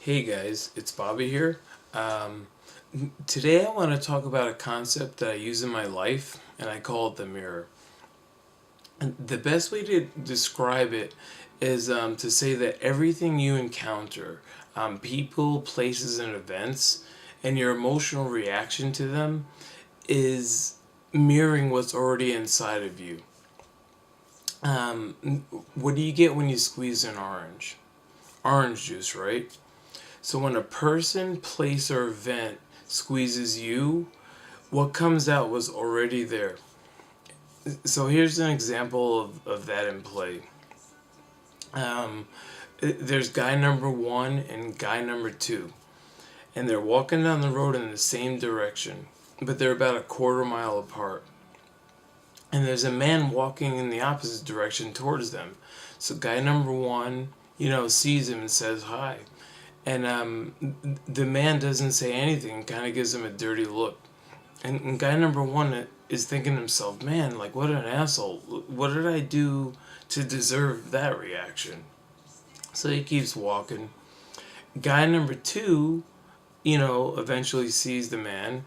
Hey guys, it's Bobby here. Um, Today I want to talk about a concept that I use in my life, and I call it the mirror. And the best way to describe it is to say that everything you encounter, people, places, and events, and your emotional reaction to them is mirroring what's already inside of you. What do you get when you squeeze an orange? Orange juice, right? So when a person, place, or event squeezes you, what comes out was already there. So here's an example of that in play. Um, there's guy number one and guy number two, and they're walking down the road in the same direction, but they're about a quarter mile apart. And there's a man walking in the opposite direction towards them. So guy number one, sees him and says hi. And the man doesn't say anything, kind of gives him a dirty look. And guy number one is thinking to himself, man, like, what an asshole. What did I do to deserve that reaction? So he keeps walking. Guy number two, eventually sees the man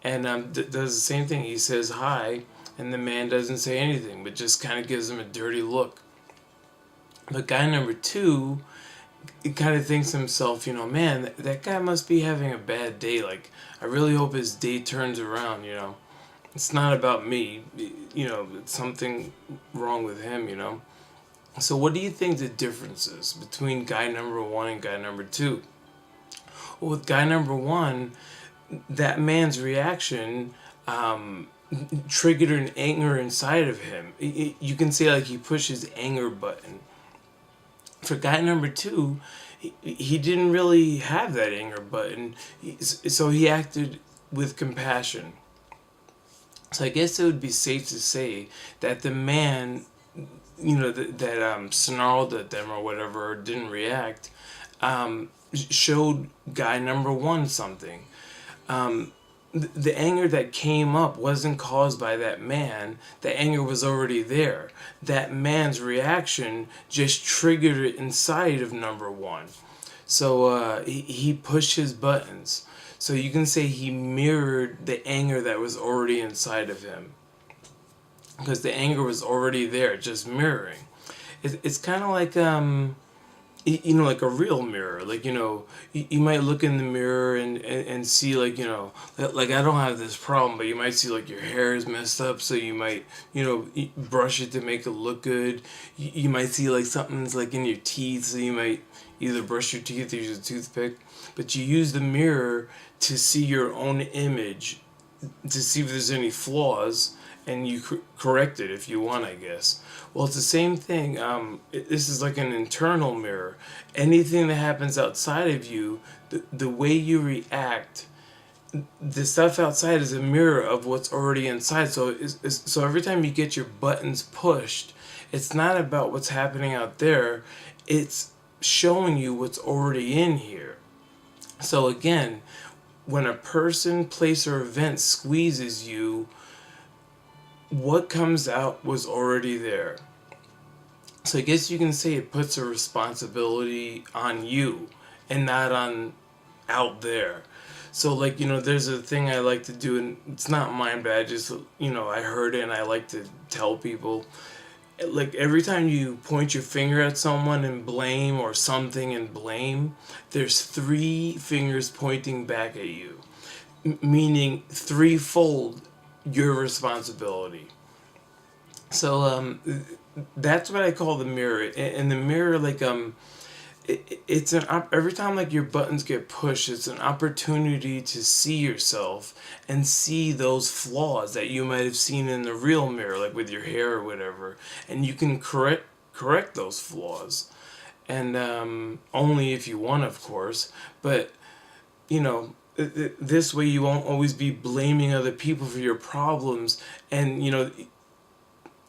and does the same thing. He says hi, and the man doesn't say anything, but just kind of gives him a dirty look. But guy number two, he kind of thinks to himself, man, that guy must be having a bad day. Like, I really hope his day turns around. It's not about me, it's something wrong with him. So, what do you think the difference is between guy number one and guy number two? Well, with guy number one, that man's reaction triggered an anger inside of him. You can say, like, he pushed his anger button. For guy number two, he didn't really have that anger button, so he acted with compassion. So I guess it would be safe to say that the man, that snarled at them or whatever, or didn't react, showed guy number one something. The anger that came up wasn't caused by that man. The anger was already there. That man's reaction just triggered it inside of number one. So he pushed his buttons. So you can say he mirrored the anger that was already inside of him. Because the anger was already there, just mirroring. It's kind of like like a real mirror. Like, you might look in the mirror and see, like, like, I don't have this problem, but you might see, like, your hair is messed up, so you might, brush it to make it look good. You might see, like, something's, like, in your teeth, so you might either brush your teeth or use a toothpick. But you use the mirror to see your own image, to see if there's any flaws, and you correct it if you want, I guess. Well, it's the same thing. This is like an internal mirror. Anything that happens outside of you, the way you react, the stuff outside is a mirror of what's already inside. So every time you get your buttons pushed, it's not about what's happening out there. It's showing you what's already in here. So again, when a person, place, or event squeezes you, what comes out was already there. So I guess you can say it puts a responsibility on you and not on out there. So, like, there's a thing I like to do, and it's not mine, but I just, I heard it and I like to tell people. Like, every time you point your finger at someone and blame, or something and blame, there's three fingers pointing back at you, meaning threefold your responsibility. So that's what I call the mirror. And the mirror, like, it's every time, like, your buttons get pushed, it's an opportunity to see yourself and see those flaws that you might have seen in the real mirror, like with your hair or whatever, and you can correct those flaws, and only if you want, of course. But this way you won't always be blaming other people for your problems, and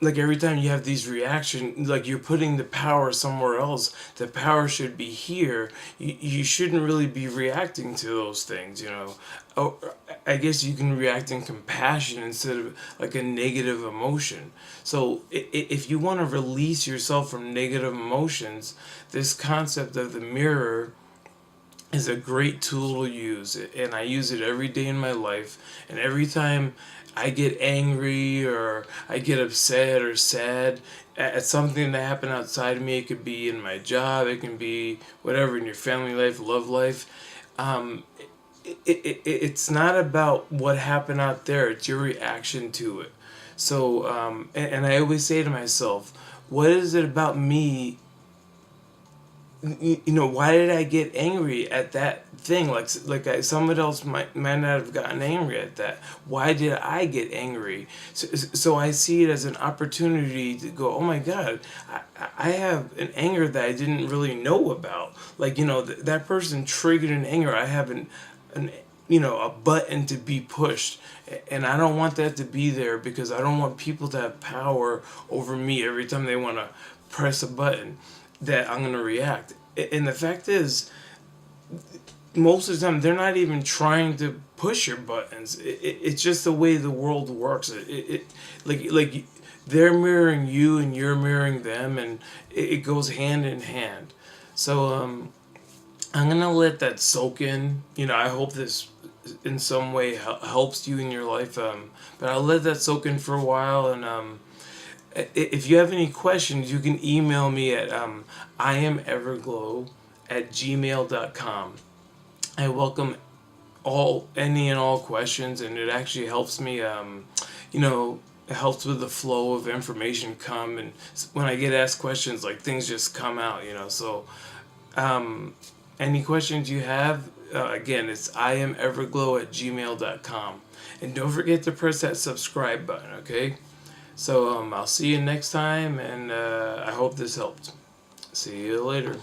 like, every time you have these reactions, like, you're putting the power somewhere else. The power should be here. You shouldn't really be reacting to those things. Oh, I guess you can react in compassion instead of, like, a negative emotion. So if you want to release yourself from negative emotions, this concept of the mirror is a great tool to use, and I use it every day in my life. And every time I get angry or I get upset or sad at something that happened outside of me, it could be in my job, it can be whatever, in your family life, love life. Um, it's not about what happened out there, it's your reaction to it. So, and I always say to myself, what is it about me? Why did I get angry at that thing? Someone else might not have gotten angry at that. Why did I get angry? So I see it as an opportunity to go, oh my God, I have an anger that I didn't really know about. That person triggered an anger. I have an a button to be pushed, and I don't want that to be there, because I don't want people to have power over me every time they want to press a button that I'm going to react. And the fact is, most of the time, they're not even trying to push your buttons. It's just the way the world works. Like they're mirroring you and you're mirroring them, and it goes hand in hand. So I'm gonna let that soak in. I hope this in some way helps you in your life. But I'll let that soak in for a while, and if you have any questions, you can email me at iameverglow@gmail.com. I welcome any and all questions, and it actually helps me. It helps with the flow of information come, and when I get asked questions, like, things just come out. So any questions you have, again, it's iameverglow@gmail.com, and don't forget to press that subscribe button. Okay. So I'll see you next time, and I hope this helped. See you later.